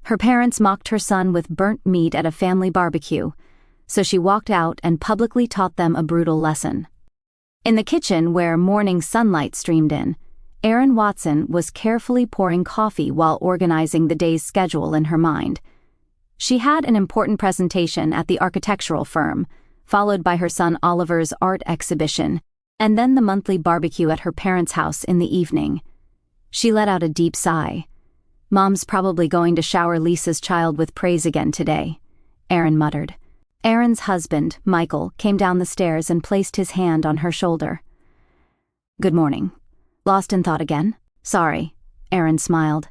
Her parents mocked her son with burnt meat at a family barbecue, so she walked out and publicly taught them a brutal lesson. In the kitchen, where morning sunlight streamed in, Erin Watson was carefully pouring coffee while organizing the day's schedule in her mind. She had an important presentation at the architectural firm, followed by her son Oliver's art exhibition, and then the monthly barbecue at her parents' house in the evening. She let out a deep sigh. "Mom's probably going to shower Lisa's child with praise again today," Erin muttered. Erin's husband, Michael, came down the stairs and placed his hand on her shoulder. "Good morning. Lost in thought again?" "Sorry," Erin smiled.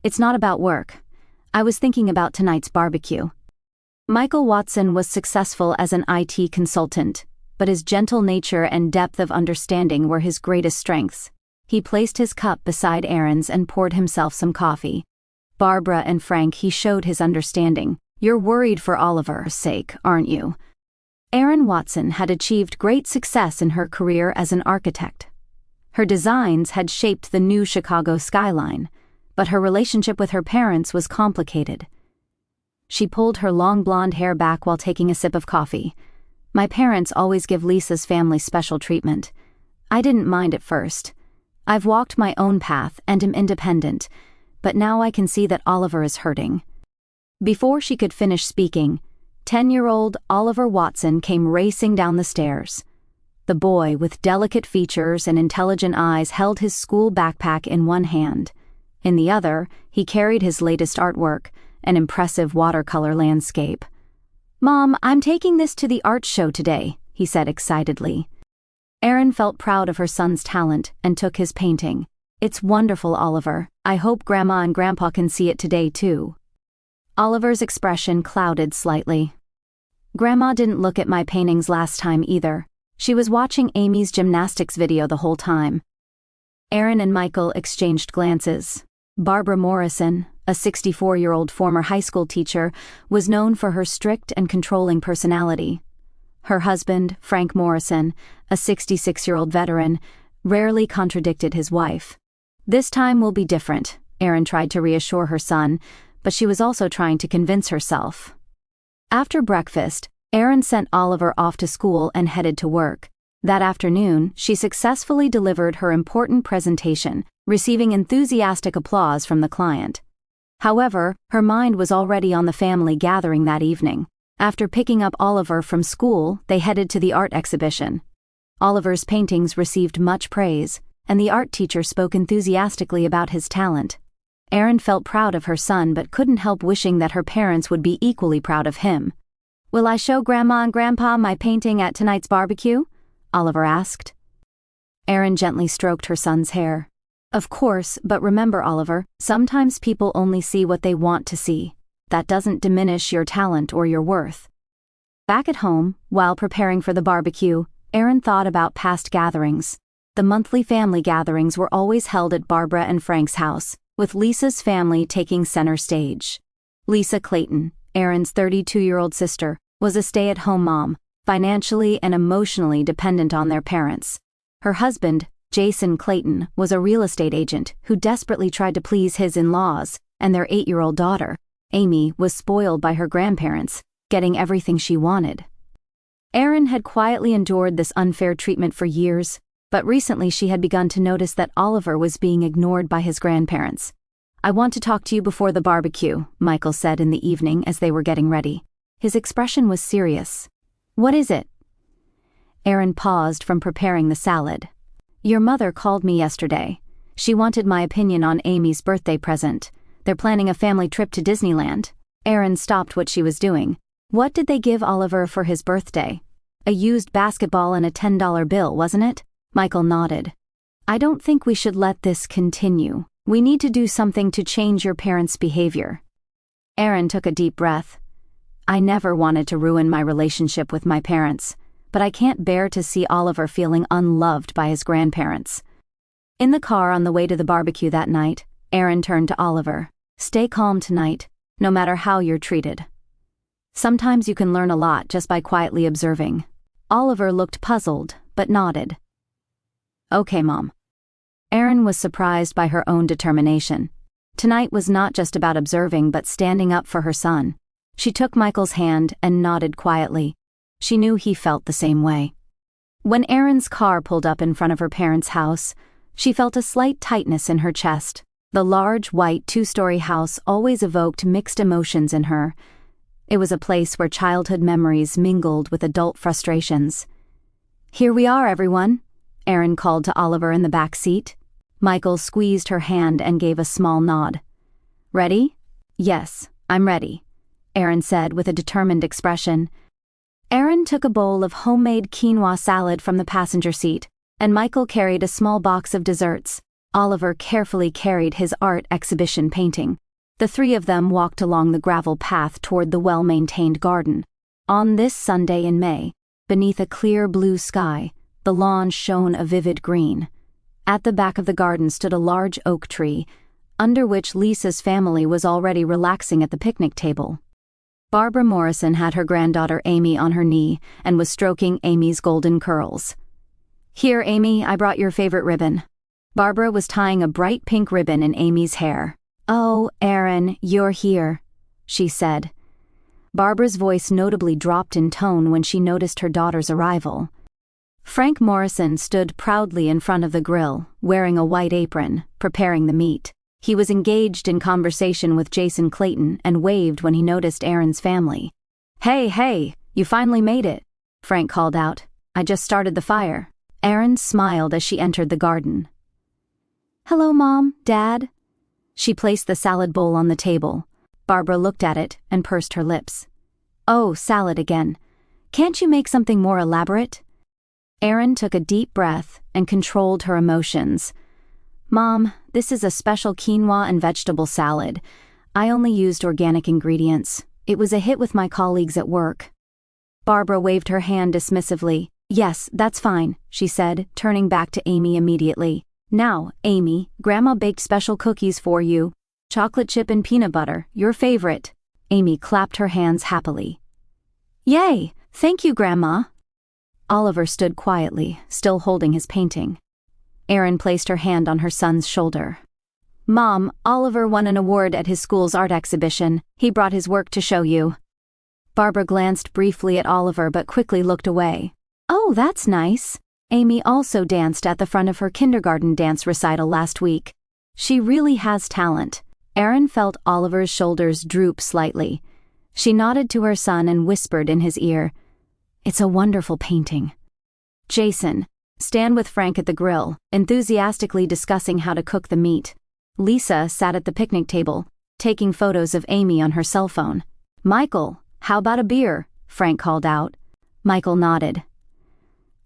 "It's not about work. I was thinking about tonight's barbecue." Michael Watson was successful as an IT consultant, but his gentle nature and depth of understanding were his greatest strengths. He placed his cup beside Erin's and poured himself some coffee. "Barbara and Frank," he showed his understanding. "You're worried for Oliver's sake, aren't you?" Erin Watson had achieved great success in her career as an architect. Her designs had shaped the new Chicago skyline, but her relationship with her parents was complicated. She pulled her long blonde hair back while taking a sip of coffee. "My parents always give Lisa's family special treatment. I didn't mind at first. I've walked my own path and am independent, but now I can see that Oliver is hurting." Before she could finish speaking, 10-year-old Oliver Watson came racing down the stairs. The boy, with delicate features and intelligent eyes, held his school backpack in one hand. In the other, he carried his latest artwork, an impressive watercolor landscape. "Mom, I'm taking this to the art show today," he said excitedly. Erin felt proud of her son's talent and took his painting. "It's wonderful, Oliver. I hope Grandma and Grandpa can see it today, too." Oliver's expression clouded slightly. "Grandma didn't look at my paintings last time either. She was watching Amy's gymnastics video the whole time." Erin and Michael exchanged glances. Barbara Morrison, a 64-year-old former high school teacher, was known for her strict and controlling personality. Her husband, Frank Morrison, a 66-year-old veteran, rarely contradicted his wife. "This time will be different," Erin tried to reassure her son, but she was also trying to convince herself. After breakfast, Erin sent Oliver off to school and headed to work. That afternoon, she successfully delivered her important presentation, receiving enthusiastic applause from the client. However, her mind was already on the family gathering that evening. After picking up Oliver from school, they headed to the art exhibition. Oliver's paintings received much praise, and the art teacher spoke enthusiastically about his talent. Erin felt proud of her son but couldn't help wishing that her parents would be equally proud of him. "Will I show Grandma and Grandpa my painting at tonight's barbecue?" Oliver asked. Erin gently stroked her son's hair. "Of course, but remember, Oliver, sometimes people only see what they want to see. That doesn't diminish your talent or your worth." Back at home, while preparing for the barbecue, Erin thought about past gatherings. The monthly family gatherings were always held at Barbara and Frank's house, with Lisa's family taking center stage. Lisa Clayton, Erin's 32-year-old sister, was a stay-at-home mom, financially and emotionally dependent on their parents. Her husband, Jason Clayton, was a real estate agent who desperately tried to please his in-laws, and their 8-year-old daughter, Amy, was spoiled by her grandparents, getting everything she wanted. Erin had quietly endured this unfair treatment for years, but recently she had begun to notice that Oliver was being ignored by his grandparents. "I want to talk to you before the barbecue," Michael said in the evening as they were getting ready. His expression was serious. "What is it?" Erin paused from preparing the salad. "Your mother called me yesterday. She wanted my opinion on Amy's birthday present. They're planning a family trip to Disneyland." Erin stopped what she was doing. "What did they give Oliver for his birthday?" "A used basketball and a $10 bill, wasn't it?" Michael nodded. "I don't think we should let this continue. We need to do something to change your parents' behavior." Erin took a deep breath. "I never wanted to ruin my relationship with my parents, but I can't bear to see Oliver feeling unloved by his grandparents." In the car on the way to the barbecue that night, Erin turned to Oliver. "Stay calm tonight, no matter how you're treated. Sometimes you can learn a lot just by quietly observing." Oliver looked puzzled, but nodded. "Okay, Mom." Erin was surprised by her own determination. Tonight was not just about observing but standing up for her son. She took Michael's hand and nodded quietly. She knew he felt the same way. When Erin's car pulled up in front of her parents' house, she felt a slight tightness in her chest. The large, white, two-story house always evoked mixed emotions in her. It was a place where childhood memories mingled with adult frustrations. "Here we are, everyone," Erin called to Oliver in the back seat. Michael squeezed her hand and gave a small nod. "Ready?" "Yes, I'm ready," Erin said with a determined expression. Erin took a bowl of homemade quinoa salad from the passenger seat, and Michael carried a small box of desserts. Oliver carefully carried his art exhibition painting. The three of them walked along the gravel path toward the well-maintained garden. On this Sunday in May, beneath a clear blue sky, the lawn shone a vivid green. At the back of the garden stood a large oak tree, under which Lisa's family was already relaxing at the picnic table. Barbara Morrison had her granddaughter Amy on her knee and was stroking Amy's golden curls. "Here, Amy, I brought your favorite ribbon." Barbara was tying a bright pink ribbon in Amy's hair. "Oh, Erin, you're here," she said. Barbara's voice notably dropped in tone when she noticed her daughter's arrival. Frank Morrison stood proudly in front of the grill, wearing a white apron, preparing the meat. He was engaged in conversation with Jason Clayton and waved when he noticed Erin's family. Hey, you finally made it," Frank called out. "I just started the fire." Erin smiled as she entered the garden. "Hello, Mom, Dad." She placed the salad bowl on the table. Barbara looked at it and pursed her lips. "Oh, salad again. Can't you make something more elaborate?" Erin took a deep breath and controlled her emotions. "Mom, this is a special quinoa and vegetable salad. I only used organic ingredients. It was a hit with my colleagues at work." Barbara waved her hand dismissively. "Yes, that's fine," she said, turning back to Amy immediately. "Now, Amy, Grandma baked special cookies for you. Chocolate chip and peanut butter, your favorite." Amy clapped her hands happily. "Yay! Thank you, Grandma." Oliver stood quietly, still holding his painting. Erin placed her hand on her son's shoulder. "Mom, Oliver won an award at his school's art exhibition. He brought his work to show you." Barbara glanced briefly at Oliver but quickly looked away. "Oh, that's nice." Amy also danced at the front of her kindergarten dance recital last week. She really has talent. Erin felt Oliver's shoulders droop slightly. She nodded to her son and whispered in his ear, "It's a wonderful painting." Jason, stand with Frank at the grill, enthusiastically discussing how to cook the meat. Lisa sat at the picnic table, taking photos of Amy on her cell phone. "Michael, how about a beer?" Frank called out. Michael nodded.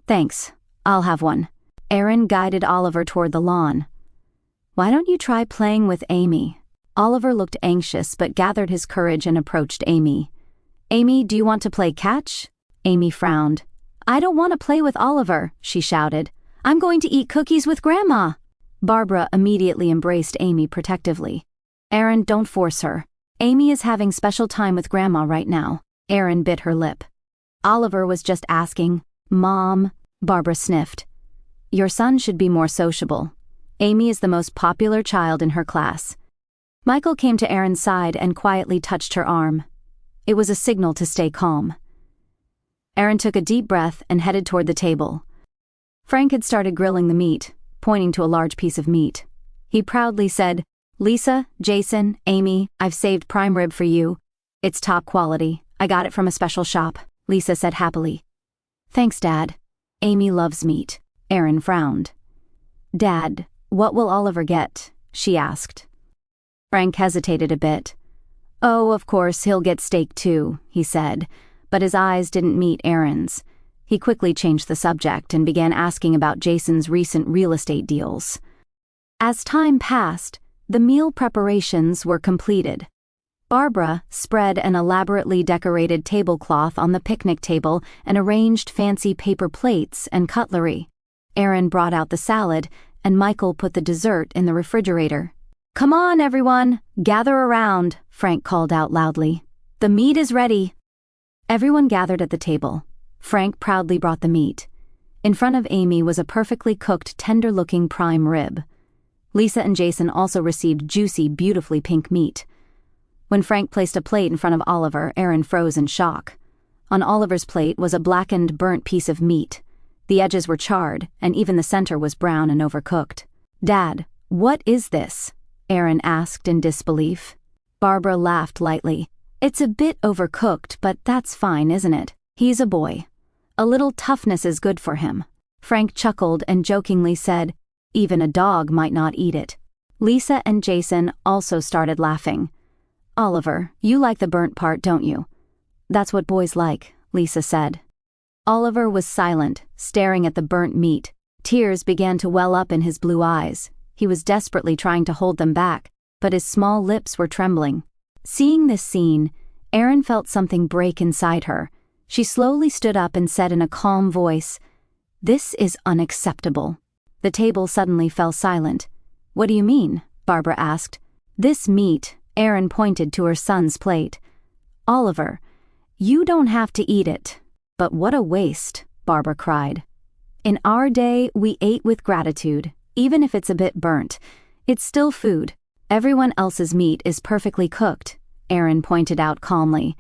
"Thanks, I'll have one." Erin guided Oliver toward the lawn. "Why don't you try playing with Amy?" Oliver looked anxious but gathered his courage and approached Amy. "Amy, do you want to play catch?" Amy frowned. "I don't want to play with Oliver," she shouted. "I'm going to eat cookies with Grandma." Barbara immediately embraced Amy protectively. "Erin, don't force her. Amy is having special time with Grandma right now." Erin bit her lip. "Oliver was just asking." "Mom," Barbara sniffed. "Your son should be more sociable. Amy is the most popular child in her class." Michael came to Erin's side and quietly touched her arm. It was a signal to stay calm. Erin took a deep breath and headed toward the table. Frank had started grilling the meat, pointing to a large piece of meat. He proudly said, "Lisa, Jason, Amy, I've saved prime rib for you. It's top quality. I got it from a special shop," Lisa said happily. "Thanks, Dad. Amy loves meat." Erin frowned. "Dad, what will Oliver get?" she asked. Frank hesitated a bit. "Oh, of course, he'll get steak too," he said, but his eyes didn't meet Erin's. He quickly changed the subject and began asking about Jason's recent real estate deals. As time passed, the meal preparations were completed. Barbara spread an elaborately decorated tablecloth on the picnic table and arranged fancy paper plates and cutlery. Erin brought out the salad, and Michael put the dessert in the refrigerator. "Come on, everyone, gather around," Frank called out loudly. "The meat is ready." Everyone gathered at the table. Frank proudly brought the meat. In front of Amy was a perfectly cooked, tender-looking prime rib. Lisa and Jason also received juicy, beautifully pink meat. When Frank placed a plate in front of Oliver, Aaron froze in shock. On Oliver's plate was a blackened, burnt piece of meat. The edges were charred, and even the center was brown and overcooked. "Dad, what is this?" Aaron asked in disbelief. Barbara laughed lightly. "It's a bit overcooked, but that's fine, isn't it? He's a boy. A little toughness is good for him." Frank chuckled and jokingly said, "Even a dog might not eat it." Lisa and Jason also started laughing. "Oliver, you like the burnt part, don't you?" "That's what boys like," Lisa said. Oliver was silent, staring at the burnt meat. Tears began to well up in his blue eyes. He was desperately trying to hold them back, but his small lips were trembling. Seeing this scene, Erin felt something break inside her. She slowly stood up and said in a calm voice, "This is unacceptable." The table suddenly fell silent. "What do you mean?" Barbara asked. "This meat," Erin pointed to her son's plate. "Oliver, you don't have to eat it." "But what a waste," Barbara cried. "In our day, we ate with gratitude, even if it's a bit burnt. It's still food. Everyone else's meat is perfectly cooked," Erin pointed out calmly.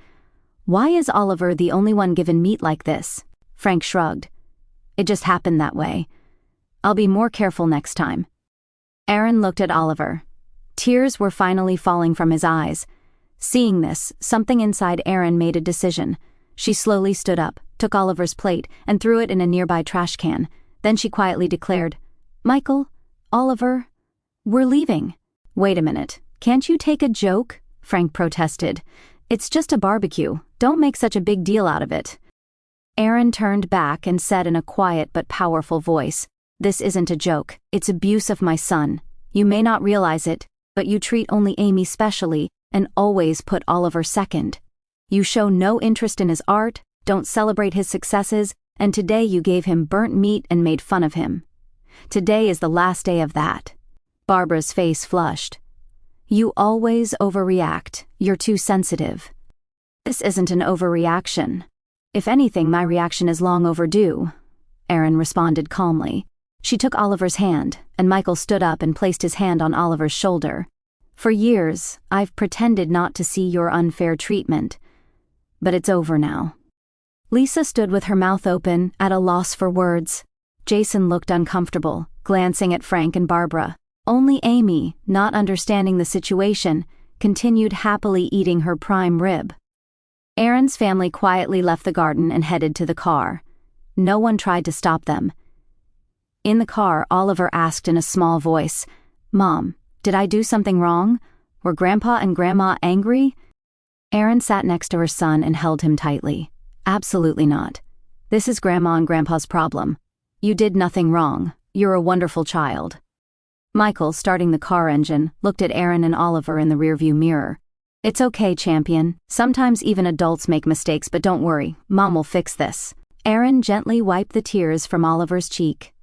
"Why is Oliver the only one given meat like this?" Frank shrugged. "It just happened that way. I'll be more careful next time." Erin looked at Oliver. Tears were finally falling from his eyes. Seeing this, something inside Erin made a decision. She slowly stood up, took Oliver's plate, and threw it in a nearby trash can. Then she quietly declared, "Michael, Oliver, we're leaving." "Wait a minute, can't you take a joke?" Frank protested. "It's just a barbecue. Don't make such a big deal out of it." Erin turned back and said in a quiet but powerful voice, "This isn't a joke. It's abuse of my son. You may not realize it, but you treat only Amy specially and always put Oliver second. You show no interest in his art, don't celebrate his successes, and today you gave him burnt meat and made fun of him. Today is the last day of that." Barbara's face flushed. "You always overreact. You're too sensitive." "This isn't an overreaction. If anything, my reaction is long overdue," Erin responded calmly. She took Oliver's hand, and Michael stood up and placed his hand on Oliver's shoulder. "For years, I've pretended not to see your unfair treatment, but it's over now." Lisa stood with her mouth open, at a loss for words. Jason looked uncomfortable, glancing at Frank and Barbara. Only Amy, not understanding the situation, continued happily eating her prime rib. Erin's family quietly left the garden and headed to the car. No one tried to stop them. In the car, Oliver asked in a small voice, "Mom, did I do something wrong? Were Grandpa and Grandma angry?" Erin sat next to her son and held him tightly. "Absolutely not. This is Grandma and Grandpa's problem. You did nothing wrong. You're a wonderful child." Michael, starting the car engine, looked at Erin and Oliver in the rearview mirror. "It's okay, champion. Sometimes even adults make mistakes, but don't worry. Mom will fix this." Erin gently wiped the tears from Oliver's cheek.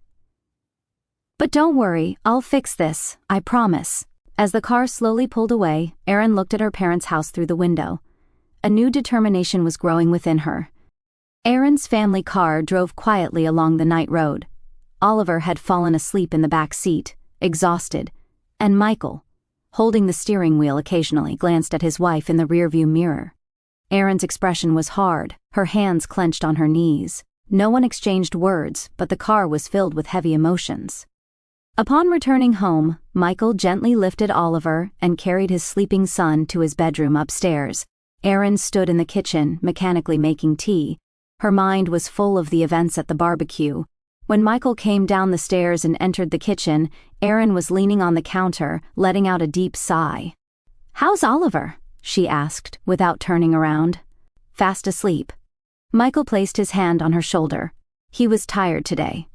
"But don't worry, I'll fix this, I promise." As the car slowly pulled away, Erin looked at her parents' house through the window. A new determination was growing within her. Erin's family car drove quietly along the night road. Oliver had fallen asleep in the back seat, exhausted, and Michael, holding the steering wheel occasionally, glanced at his wife in the rearview mirror. Erin's expression was hard, her hands clenched on her knees. No one exchanged words, but the car was filled with heavy emotions. Upon returning home, Michael gently lifted Oliver and carried his sleeping son to his bedroom upstairs. Erin stood in the kitchen, mechanically making tea. Her mind was full of the events at the barbecue. When Michael came down the stairs and entered the kitchen, Erin was leaning on the counter, letting out a deep sigh. "How's Oliver?" she asked, without turning around. "Fast asleep." Michael placed his hand on her shoulder. "He was tired today."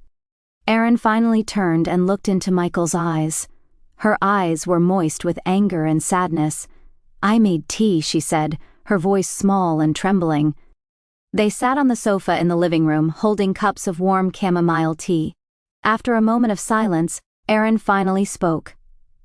Erin finally turned and looked into Michael's eyes. Her eyes were moist with anger and sadness. "I made tea," she said, her voice small and trembling. They sat on the sofa in the living room, holding cups of warm chamomile tea. After a moment of silence, Erin finally spoke.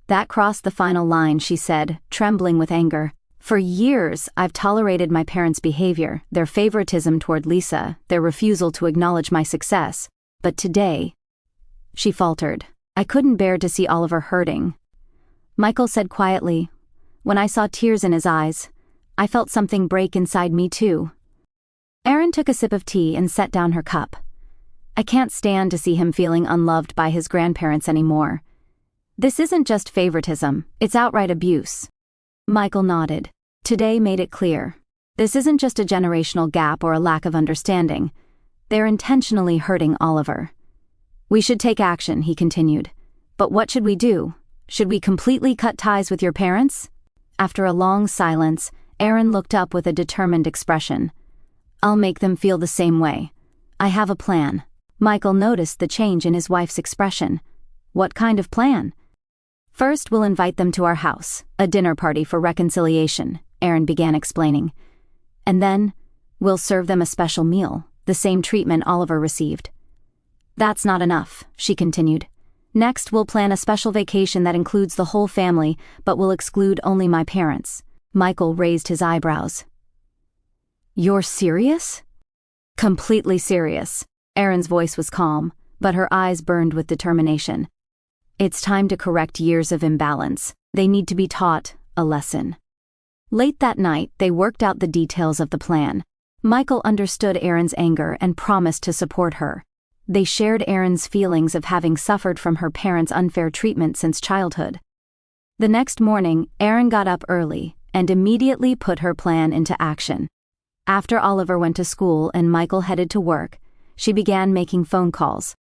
"That crossed the final line," she said, trembling with anger. "For years, I've tolerated my parents' behavior, their favoritism toward Lisa, their refusal to acknowledge my success. But today," she faltered, I couldn't bear to see Oliver hurting. Michael said quietly. When I saw tears in his eyes, I felt something break inside me too. Erin took a sip of tea and set down her cup. I can't stand to see him feeling unloved by his grandparents anymore. This isn't just favoritism, it's outright abuse. Michael nodded. Today made it clear. This isn't just a generational gap or a lack of understanding. They're intentionally hurting Oliver. We should take action, he continued. But what should we do? Should we completely cut ties with your parents? After a long silence, Erin looked up with a determined expression. I'll make them feel the same way. I have a plan. Michael noticed the change in his wife's expression. What kind of plan? First, we'll invite them to our house, a dinner party for reconciliation, Erin began explaining. And then, we'll serve them a special meal, the same treatment Oliver received. That's not enough, she continued. Next, we'll plan a special vacation that includes the whole family, but will exclude only my parents. Michael raised his eyebrows. You're serious? Completely serious. Erin's voice was calm, but her eyes burned with determination. It's time to correct years of imbalance. They need to be taught a lesson. Late that night, they worked out the details of the plan. Michael understood Erin's anger and promised to support her. They shared Erin's feelings of having suffered from her parents' unfair treatment since childhood. The next morning, Erin got up early and immediately put her plan into action. After Oliver went to school and Michael headed to work, she began making phone calls.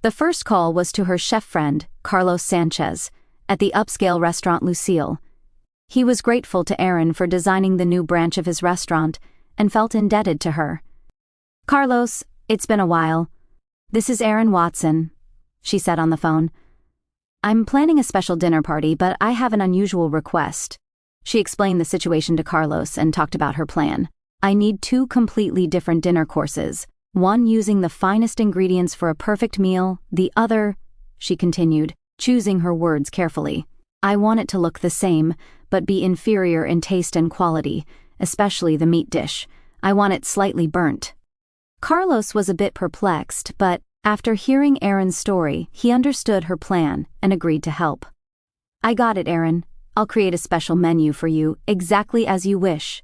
The first call was to her chef friend, Carlos Sanchez, at the upscale restaurant Lucille. He was grateful to Erin for designing the new branch of his restaurant and felt indebted to her. Carlos, it's been a while. This is Erin Watson, she said on the phone. I'm planning a special dinner party, but I have an unusual request. She explained the situation to Carlos and talked about her plan. I need 2 completely different dinner courses. One using the finest ingredients for a perfect meal, the other, she continued, choosing her words carefully. I want it to look the same, but be inferior in taste and quality, especially the meat dish. I want it slightly burnt. Carlos was a bit perplexed, but after hearing Erin's story, he understood her plan and agreed to help. I got it, Erin. I'll create a special menu for you, exactly as you wish.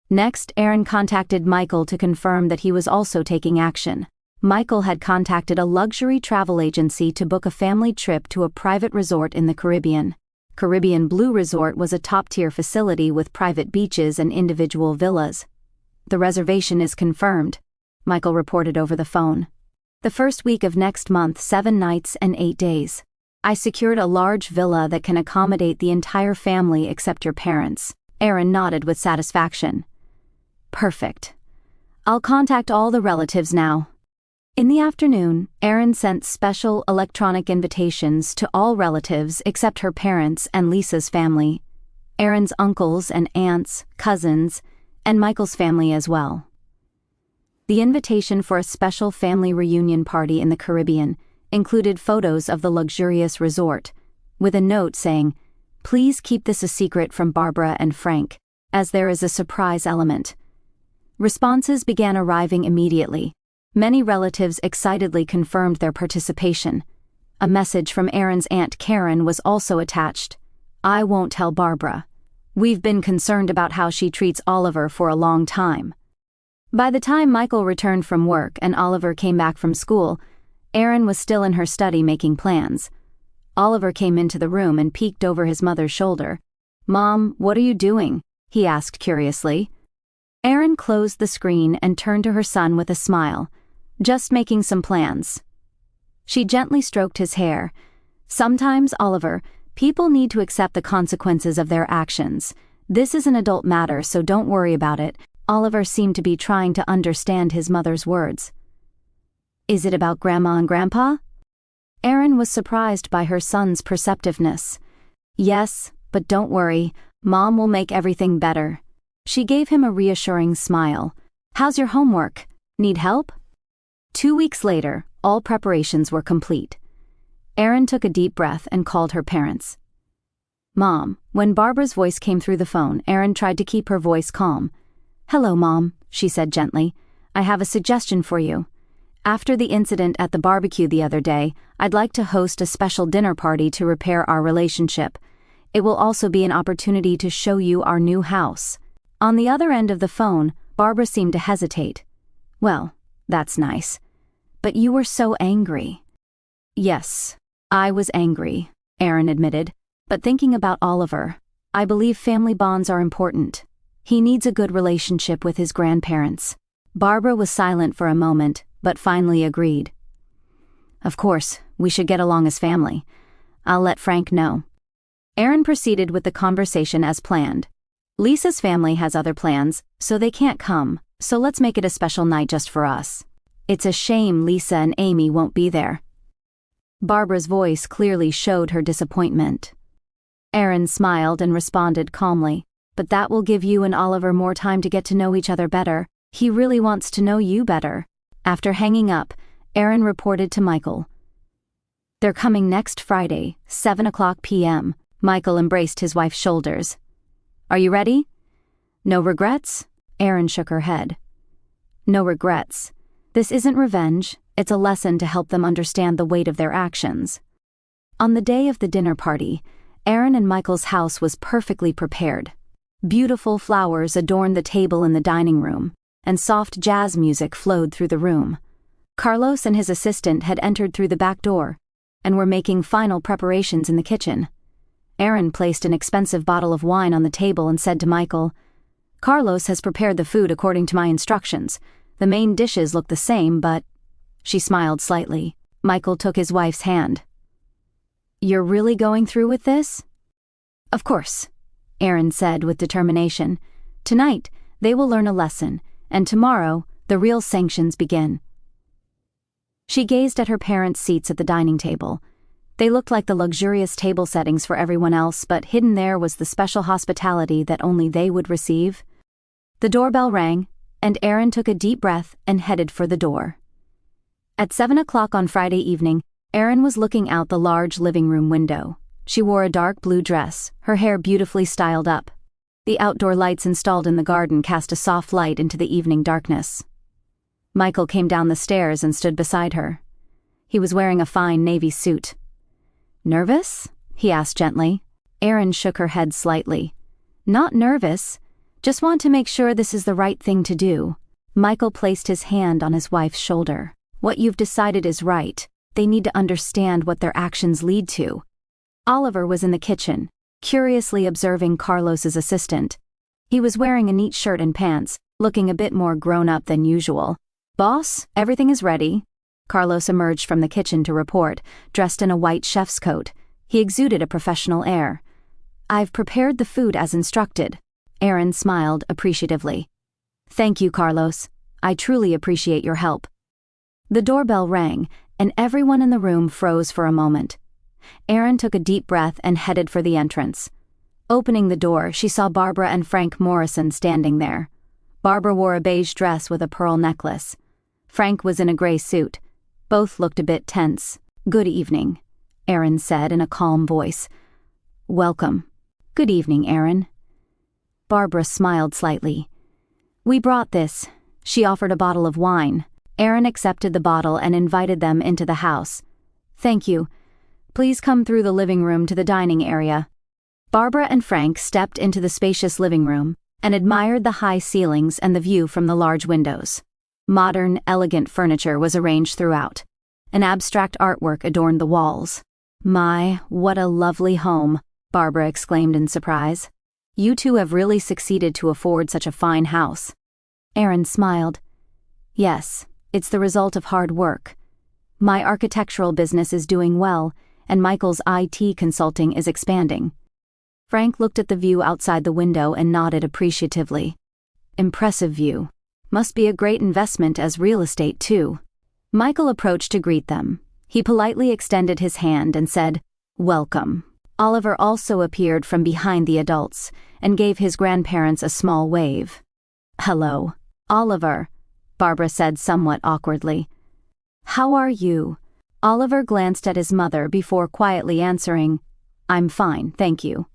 Next, Erin contacted Michael to confirm that he was also taking action. Michael had contacted a luxury travel agency to book a family trip to a private resort in the Caribbean. Caribbean Blue Resort was a top-tier facility with private beaches and individual villas. The reservation is confirmed, Michael reported over the phone. The first week of next month, 7 nights and 8 days. I secured a large villa that can accommodate the entire family except your parents. Erin nodded with satisfaction. Perfect. I'll contact all the relatives now. In the afternoon, Erin sent special electronic invitations to all relatives except her parents and Lisa's family, Erin's uncles and aunts, cousins, and Michael's family as well. The invitation for a special family reunion party in the Caribbean included photos of the luxurious resort, with a note saying, "Please keep this a secret from Barbara and Frank, as there is a surprise element." Responses began arriving immediately. Many relatives excitedly confirmed their participation. A message from Erin's Aunt Karen was also attached. I won't tell Barbara. We've been concerned about how she treats Oliver for a long time. By the time Michael returned from work and Oliver came back from school, Erin was still in her study making plans. Oliver came into the room and peeked over his mother's shoulder. Mom, what are you doing? He asked curiously. Erin closed the screen and turned to her son with a smile. Just making some plans. She gently stroked his hair. Sometimes, Oliver, people need to accept the consequences of their actions. This is an adult matter, so don't worry about it. Oliver seemed to be trying to understand his mother's words. Is it about Grandma and Grandpa? Erin was surprised by her son's perceptiveness. Yes, but don't worry, Mom will make everything better. She gave him a reassuring smile. How's your homework? Need help? 2 weeks later, all preparations were complete. Erin took a deep breath and called her parents. Mom, when Barbara's voice came through the phone, Erin tried to keep her voice calm. Hello, Mom, she said gently. I have a suggestion for you. After the incident at the barbecue the other day, I'd like to host a special dinner party to repair our relationship. It will also be an opportunity to show you our new house. On the other end of the phone, Barbara seemed to hesitate. Well, that's nice. But you were so angry. Yes, I was angry, Aaron admitted, but thinking about Oliver, I believe family bonds are important. He needs a good relationship with his grandparents. Barbara was silent for a moment, but finally agreed. Of course, we should get along as family. I'll let Frank know. Aaron proceeded with the conversation as planned. Lisa's family has other plans, so they can't come, so let's make it a special night just for us. It's a shame Lisa and Amy won't be there. Barbara's voice clearly showed her disappointment. Aaron smiled and responded calmly, but that will give you and Oliver more time to get to know each other better. He really wants to know you better. After hanging up, Aaron reported to Michael. They're coming next Friday, 7:00 p.m. Michael embraced his wife's shoulders. Are you ready? No regrets? Aaron shook her head. No regrets. This isn't revenge, it's a lesson to help them understand the weight of their actions. On the day of the dinner party, Aaron and Michael's house was perfectly prepared. Beautiful flowers adorned the table in the dining room, and soft jazz music flowed through the room. Carlos and his assistant had entered through the back door, and were making final preparations in the kitchen. Aaron placed an expensive bottle of wine on the table and said to Michael, Carlos has prepared the food according to my instructions. The main dishes look the same, but... She smiled slightly. Michael took his wife's hand. You're really going through with this? Of course, Aaron said with determination. Tonight, they will learn a lesson, and tomorrow, the real sanctions begin. She gazed at her parents' seats at the dining table. They looked like the luxurious table settings for everyone else, but hidden there was the special hospitality that only they would receive. The doorbell rang, and Aaron took a deep breath and headed for the door. At 7:00 on Friday evening, Aaron was looking out the large living room window. She wore a dark blue dress, her hair beautifully styled up. The outdoor lights installed in the garden cast a soft light into the evening darkness. Michael came down the stairs and stood beside her. He was wearing a fine navy suit. Nervous? He asked gently. Aaron shook her head slightly. Not nervous. Just want to make sure this is the right thing to do. Michael placed his hand on his wife's shoulder. What you've decided is right. They need to understand what their actions lead to. Oliver was in the kitchen, curiously observing Carlos's assistant. He was wearing a neat shirt and pants, looking a bit more grown-up than usual. Boss, everything is ready. Carlos emerged from the kitchen to report, dressed in a white chef's coat. He exuded a professional air. I've prepared the food as instructed. Aaron smiled appreciatively. Thank you, Carlos. I truly appreciate your help. The doorbell rang, and everyone in the room froze for a moment. Aaron took a deep breath and headed for the entrance. Opening the door, she saw Barbara and Frank Morrison standing there. Barbara wore a beige dress with a pearl necklace. Frank was in a gray suit. Both looked a bit tense. Good evening, Aaron said in a calm voice. Welcome. Good evening, Aaron. Barbara smiled slightly. We brought this. She offered a bottle of wine. Aaron accepted the bottle and invited them into the house. Thank you. Please come through the living room to the dining area. Barbara and Frank stepped into the spacious living room and admired the high ceilings and the view from the large windows. Modern, elegant furniture was arranged throughout. An abstract artwork adorned the walls. My, what a lovely home, Barbara exclaimed in surprise. You two have really succeeded to afford such a fine house. Aaron smiled. Yes, it's the result of hard work. My architectural business is doing well, and Michael's IT consulting is expanding. Frank looked at the view outside the window and nodded appreciatively. Impressive view. Must be a great investment as real estate, too. Michael approached to greet them. He politely extended his hand and said, Welcome. Oliver also appeared from behind the adults and gave his grandparents a small wave. Hello, Oliver, Barbara said somewhat awkwardly. How are you? Oliver glanced at his mother before quietly answering, I'm fine, thank you.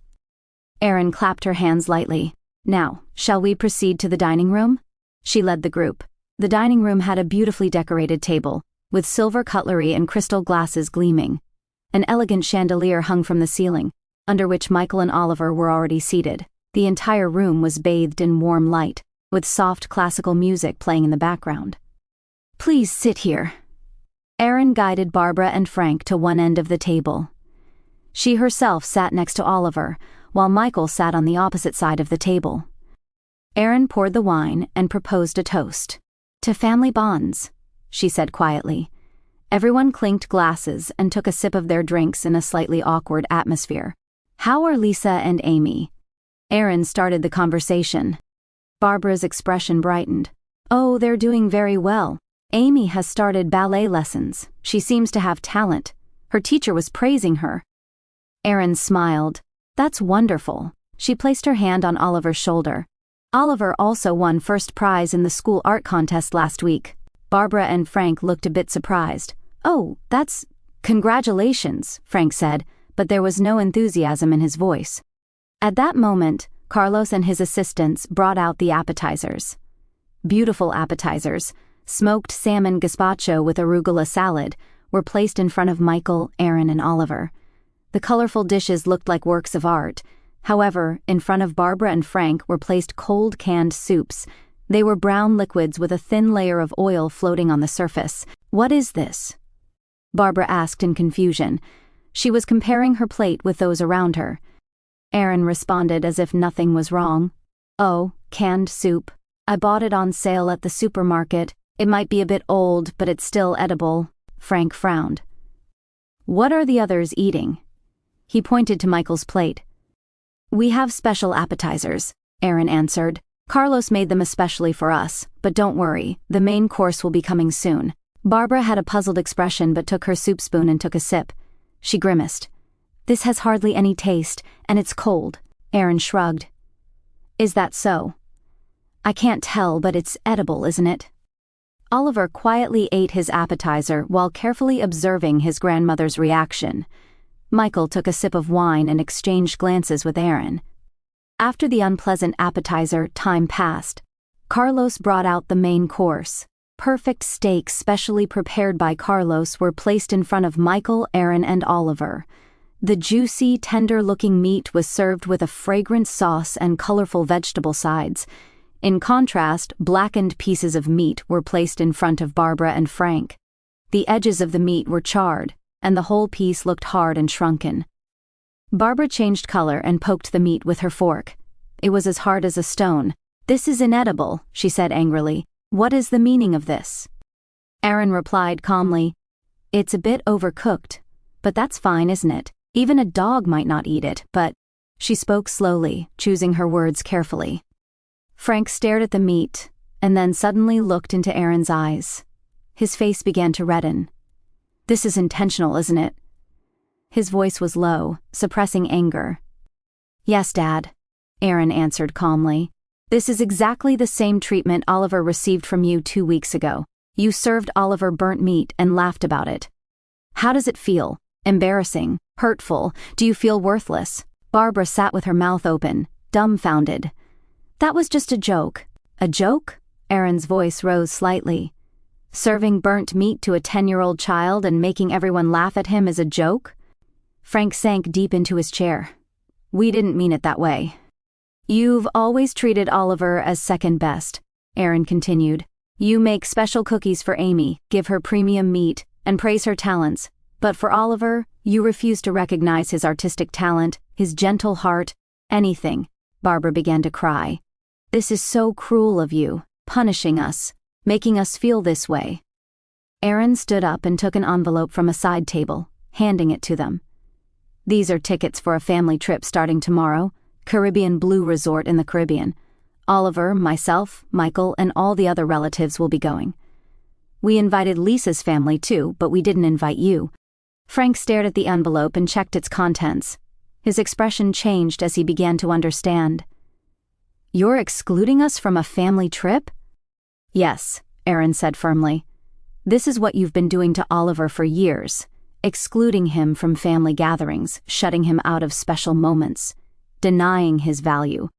Aaron clapped her hands lightly. Now, shall we proceed to the dining room? She led the group. The dining room had a beautifully decorated table, with silver cutlery and crystal glasses gleaming. An elegant chandelier hung from the ceiling, under which Michael and Oliver were already seated. The entire room was bathed in warm light, with soft classical music playing in the background. "Please sit here." Erin guided Barbara and Frank to one end of the table. She herself sat next to Oliver, while Michael sat on the opposite side of the table. Erin poured the wine and proposed a toast. "To family bonds," she said quietly. Everyone clinked glasses and took a sip of their drinks in a slightly awkward atmosphere. "How are Lisa and Amy?" Erin started the conversation. Barbara's expression brightened. "Oh, they're doing very well. Amy has started ballet lessons. She seems to have talent. Her teacher was praising her." Erin smiled. "That's wonderful." She placed her hand on Oliver's shoulder. "Oliver also won first prize in the school art contest last week." Barbara and Frank looked a bit surprised. "Oh, that's... Congratulations," Frank said, but there was no enthusiasm in his voice. At that moment, Carlos and his assistants brought out the appetizers. Beautiful appetizers, smoked salmon gazpacho with arugula salad, were placed in front of Michael, Erin, and Oliver. The colorful dishes looked like works of art. However, in front of Barbara and Frank were placed cold canned soups. They were brown liquids with a thin layer of oil floating on the surface. "What is this?" Barbara asked in confusion. She was comparing her plate with those around her. Erin responded as if nothing was wrong. "Oh, canned soup. I bought it on sale at the supermarket. It might be a bit old, but it's still edible." Frank frowned. "What are the others eating?" He pointed to Michael's plate. "We have special appetizers," Erin answered. "Carlos made them especially for us, but don't worry, the main course will be coming soon." Barbara had a puzzled expression but took her soup spoon and took a sip. She grimaced. "This has hardly any taste, and it's cold." Erin shrugged. "Is that so?" "I can't tell, but it's edible, isn't it?" Oliver quietly ate his appetizer while carefully observing his grandmother's reaction. Michael took a sip of wine and exchanged glances with Erin. After the unpleasant appetizer, time passed. Carlos brought out the main course. Perfect steaks specially prepared by Carlos were placed in front of Michael, Erin, and Oliver. The juicy, tender-looking meat was served with a fragrant sauce and colorful vegetable sides. In contrast, blackened pieces of meat were placed in front of Barbara and Frank. The edges of the meat were charred, and the whole piece looked hard and shrunken. Barbara changed color and poked the meat with her fork. It was as hard as a stone. "This is inedible," she said angrily. "What is the meaning of this?" Erin replied calmly, "It's a bit overcooked, but that's fine, isn't it? Even a dog might not eat it, but..." She spoke slowly, choosing her words carefully. Frank stared at the meat, and then suddenly looked into Erin's eyes. His face began to redden. "This is intentional, isn't it?" His voice was low, suppressing anger. "Yes, Dad," Erin answered calmly. "This is exactly the same treatment Oliver received from you 2 weeks ago. You served Oliver burnt meat and laughed about it. How does it feel? Embarrassing? Hurtful? Do you feel worthless?" Barbara sat with her mouth open, dumbfounded. "That was just a joke." "A joke?" Erin's voice rose slightly. "Serving burnt meat to a 10-year-old child and making everyone laugh at him is a joke?" Frank sank deep into his chair. "We didn't mean it that way." "You've always treated Oliver as second best," Erin continued. "You make special cookies for Amy, give her premium meat, and praise her talents. But for Oliver, you refuse to recognize his artistic talent, his gentle heart, anything." Barbara began to cry. "This is so cruel of you, punishing us, making us feel this way." Erin stood up and took an envelope from a side table, handing it to them. "These are tickets for a family trip starting tomorrow, Caribbean Blue Resort in the Caribbean. Oliver, myself, Michael, and all the other relatives will be going. We invited Lisa's family too, but we didn't invite you." Frank stared at the envelope and checked its contents. His expression changed as he began to understand. "You're excluding us from a family trip?" "Yes," Erin said firmly. "This is what you've been doing to Oliver for years, excluding him from family gatherings, shutting him out of special moments, denying his value.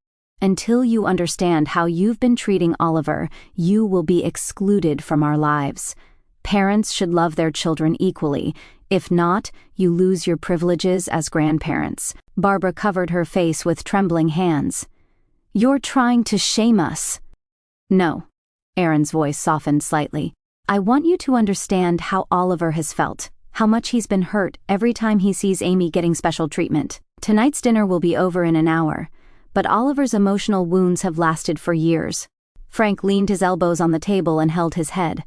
Until you understand how you've been treating Oliver, you will be excluded from our lives. Parents should love their children equally. If not, you lose your privileges as grandparents." Barbara covered her face with trembling hands. "You're trying to shame us." "No." Aaron's voice softened slightly. "I want you to understand how Oliver has felt, how much he's been hurt every time he sees Amy getting special treatment. Tonight's dinner will be over in an hour, but Oliver's emotional wounds have lasted for years." Frank leaned his elbows on the table and held his head.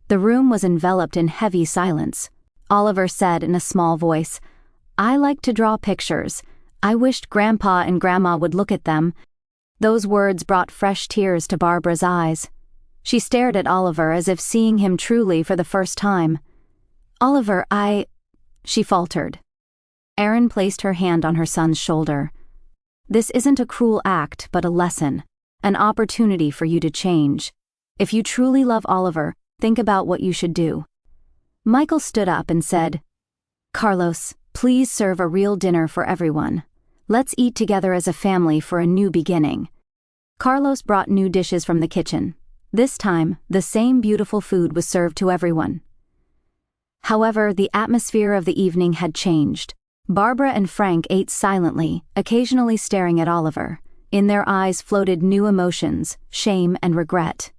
The room was enveloped in heavy silence. Oliver said in a small voice, "I like to draw pictures. I wished Grandpa and Grandma would look at them." Those words brought fresh tears to Barbara's eyes. She stared at Oliver as if seeing him truly for the first time. "Oliver, she faltered. Aaron placed her hand on her son's shoulder. "This isn't a cruel act, but a lesson, an opportunity for you to change. If you truly love Oliver, think about what you should do." Michael stood up and said, "Carlos, please serve a real dinner for everyone. Let's eat together as a family for a new beginning." Carlos brought new dishes from the kitchen. This time, the same beautiful food was served to everyone. However, the atmosphere of the evening had changed. Barbara and Frank ate silently, occasionally staring at Oliver. In their eyes floated new emotions, shame and regret.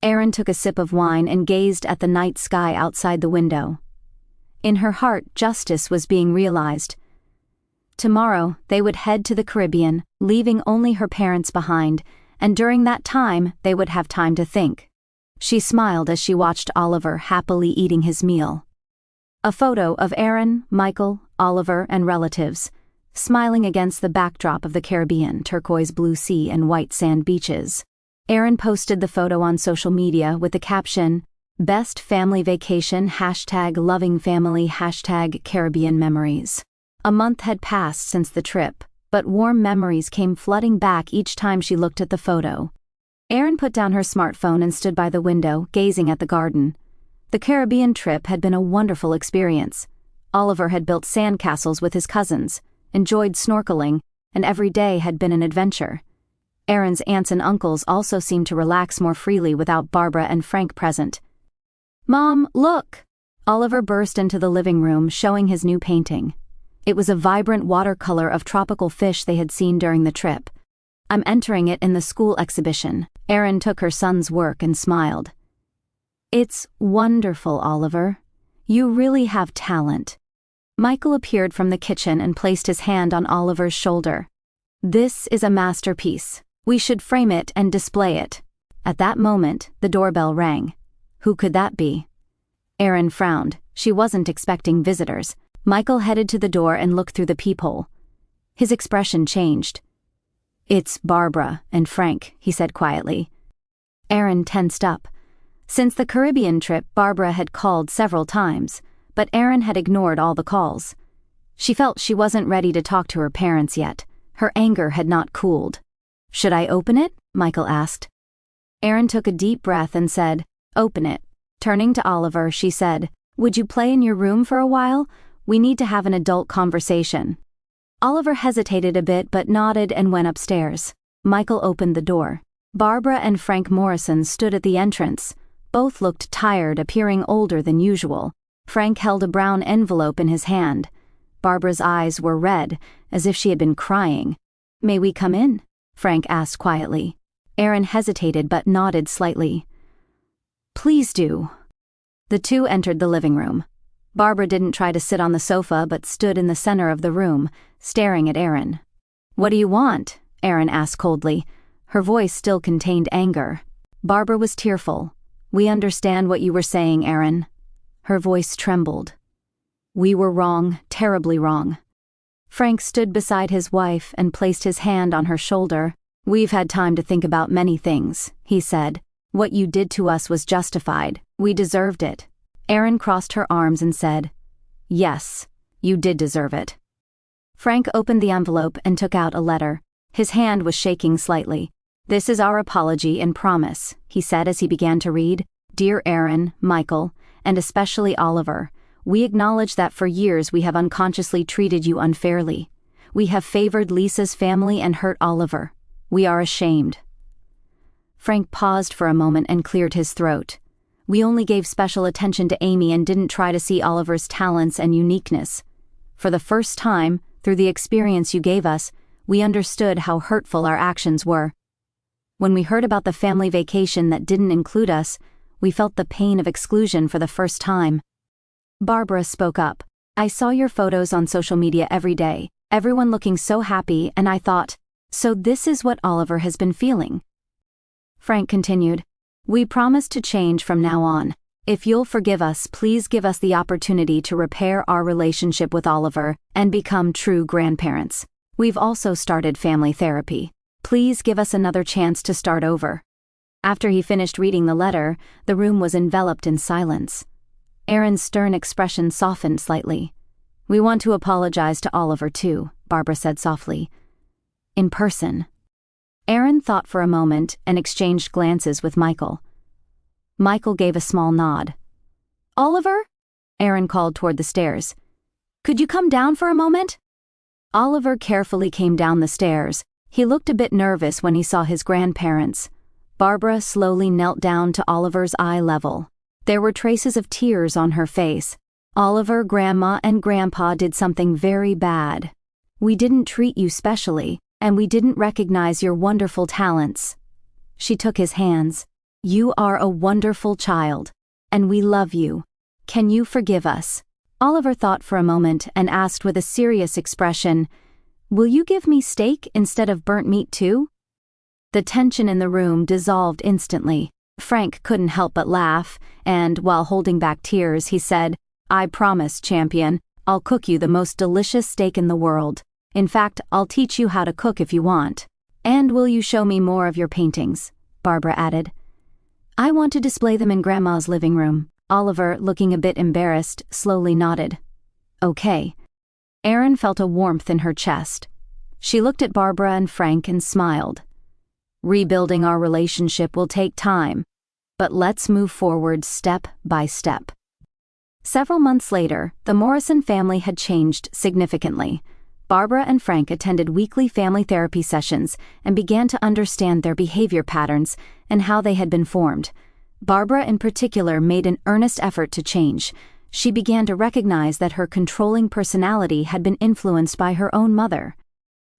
Aaron took a sip of wine and gazed at the night sky outside the window. In her heart, justice was being realized. Tomorrow, they would head to the Caribbean, leaving only her parents behind, and during that time, they would have time to think. She smiled as she watched Oliver happily eating his meal. A photo of Aaron, Michael, Oliver, and relatives, smiling against the backdrop of the Caribbean, turquoise blue sea and white sand beaches. Aaron posted the photo on social media with the caption, "Best family vacation, #lovingfamily, #Caribbean memories." A month had passed since the trip, but warm memories came flooding back each time she looked at the photo. Aaron put down her smartphone and stood by the window, gazing at the garden. The Caribbean trip had been a wonderful experience. Oliver had built sandcastles with his cousins, enjoyed snorkeling, and every day had been an adventure. Aaron's aunts and uncles also seemed to relax more freely without Barbara and Frank present. "Mom, look!" Oliver burst into the living room, showing his new painting. It was a vibrant watercolor of tropical fish they had seen during the trip. "I'm entering it in the school exhibition." Aaron took her son's work and smiled. "It's wonderful, Oliver. You really have talent." Michael appeared from the kitchen and placed his hand on Oliver's shoulder. "This is a masterpiece. We should frame it and display it." At that moment, the doorbell rang. Who could that be? Aaron frowned. She wasn't expecting visitors. Michael headed to the door and looked through the peephole. His expression changed. "It's Barbara and Frank," he said quietly. Aaron tensed up. Since the Caribbean trip, Barbara had called several times, but Aaron had ignored all the calls. She felt she wasn't ready to talk to her parents yet. Her anger had not cooled. "Should I open it?" Michael asked. Aaron took a deep breath and said, "Open it." Turning to Oliver, she said, "Would you play in your room for a while? We need to have an adult conversation." Oliver hesitated a bit but nodded and went upstairs. Michael opened the door. Barbara and Frank Morrison stood at the entrance. Both looked tired, appearing older than usual. Frank held a brown envelope in his hand. Barbara's eyes were red, as if she had been crying. "May we come in?" Frank asked quietly. Aaron hesitated but nodded slightly. "Please do." The two entered the living room. Barbara didn't try to sit on the sofa but stood in the center of the room, staring at Aaron. "What do you want?" Aaron asked coldly. Her voice still contained anger. Barbara was tearful. "We understand what you were saying, Aaron." Her voice trembled. "We were wrong, terribly wrong." Frank stood beside his wife and placed his hand on her shoulder. "We've had time to think about many things," he said. "What you did to us was justified. We deserved it." Aaron crossed her arms and said, "Yes, you did deserve it." Frank opened the envelope and took out a letter. His hand was shaking slightly. "This is our apology and promise," he said as he began to read. "Dear Aaron, Michael, and especially Oliver, we acknowledge that for years we have unconsciously treated you unfairly. We have favored Lisa's family and hurt Oliver. We are ashamed." Frank paused for a moment and cleared his throat. "We only gave special attention to Amy and didn't try to see Oliver's talents and uniqueness. For the first time, through the experience you gave us, we understood how hurtful our actions were. When we heard about the family vacation that didn't include us, we felt the pain of exclusion for the first time." Barbara spoke up. "I saw your photos on social media every day, everyone looking so happy, and I thought, so this is what Oliver has been feeling." Frank continued, "We promise to change from now on. If you'll forgive us, please give us the opportunity to repair our relationship with Oliver and become true grandparents. We've also started family therapy. Please give us another chance to start over." After he finished reading the letter, the room was enveloped in silence. Aaron's stern expression softened slightly. "We want to apologize to Oliver too," Barbara said softly. "In person." Aaron thought for a moment and exchanged glances with Michael. Michael gave a small nod. "Oliver?" Aaron called toward the stairs. "Could you come down for a moment?" Oliver carefully came down the stairs. He looked a bit nervous when he saw his grandparents. Barbara slowly knelt down to Oliver's eye level. There were traces of tears on her face. "Oliver, Grandma, and Grandpa did something very bad. We didn't treat you specially, and we didn't recognize your wonderful talents." She took his hands. "You are a wonderful child, and we love you. Can you forgive us?" Oliver thought for a moment and asked with a serious expression, "Will you give me steak instead of burnt meat too?" The tension in the room dissolved instantly. Frank couldn't help but laugh, and, while holding back tears, he said, "I promise, champion, I'll cook you the most delicious steak in the world. In fact, I'll teach you how to cook if you want. And will you show me more of your paintings?" Barbara added. "I want to display them in Grandma's living room." Oliver, looking a bit embarrassed, slowly nodded. "Okay." Aaron felt a warmth in her chest. She looked at Barbara and Frank and smiled. "Rebuilding our relationship will take time, but let's move forward step by step." Several months later, the Morrison family had changed significantly. Barbara and Frank attended weekly family therapy sessions and began to understand their behavior patterns and how they had been formed. Barbara in particular made an earnest effort to change. She began to recognize that her controlling personality had been influenced by her own mother.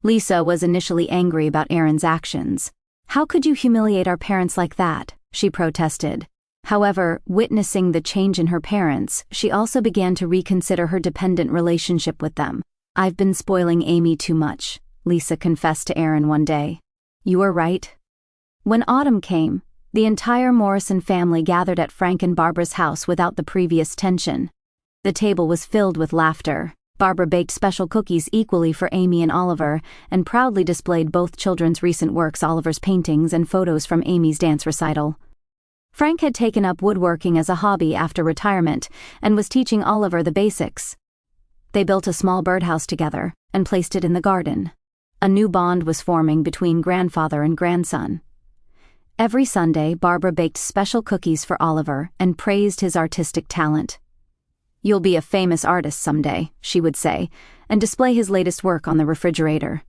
Lisa was initially angry about Aaron's actions. "How could you humiliate our parents like that?" she protested. However, witnessing the change in her parents, she also began to reconsider her dependent relationship with them. "I've been spoiling Amy too much," Lisa confessed to Aaron one day. "You are right." When autumn came, the entire Morrison family gathered at Frank and Barbara's house without the previous tension. The table was filled with laughter. Barbara baked special cookies equally for Amy and Oliver, and proudly displayed both children's recent works, Oliver's paintings and photos from Amy's dance recital. Frank had taken up woodworking as a hobby after retirement, and was teaching Oliver the basics. They built a small birdhouse together, and placed it in the garden. A new bond was forming between grandfather and grandson. Every Sunday, Barbara baked special cookies for Oliver and praised his artistic talent. "You'll be a famous artist someday," she would say, and display his latest work on the refrigerator.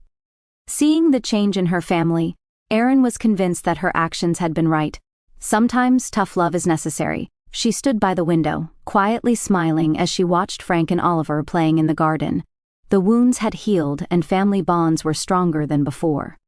Seeing the change in her family, Aaron was convinced that her actions had been right. Sometimes tough love is necessary. She stood by the window, quietly smiling as she watched Frank and Oliver playing in the garden. The wounds had healed and family bonds were stronger than before.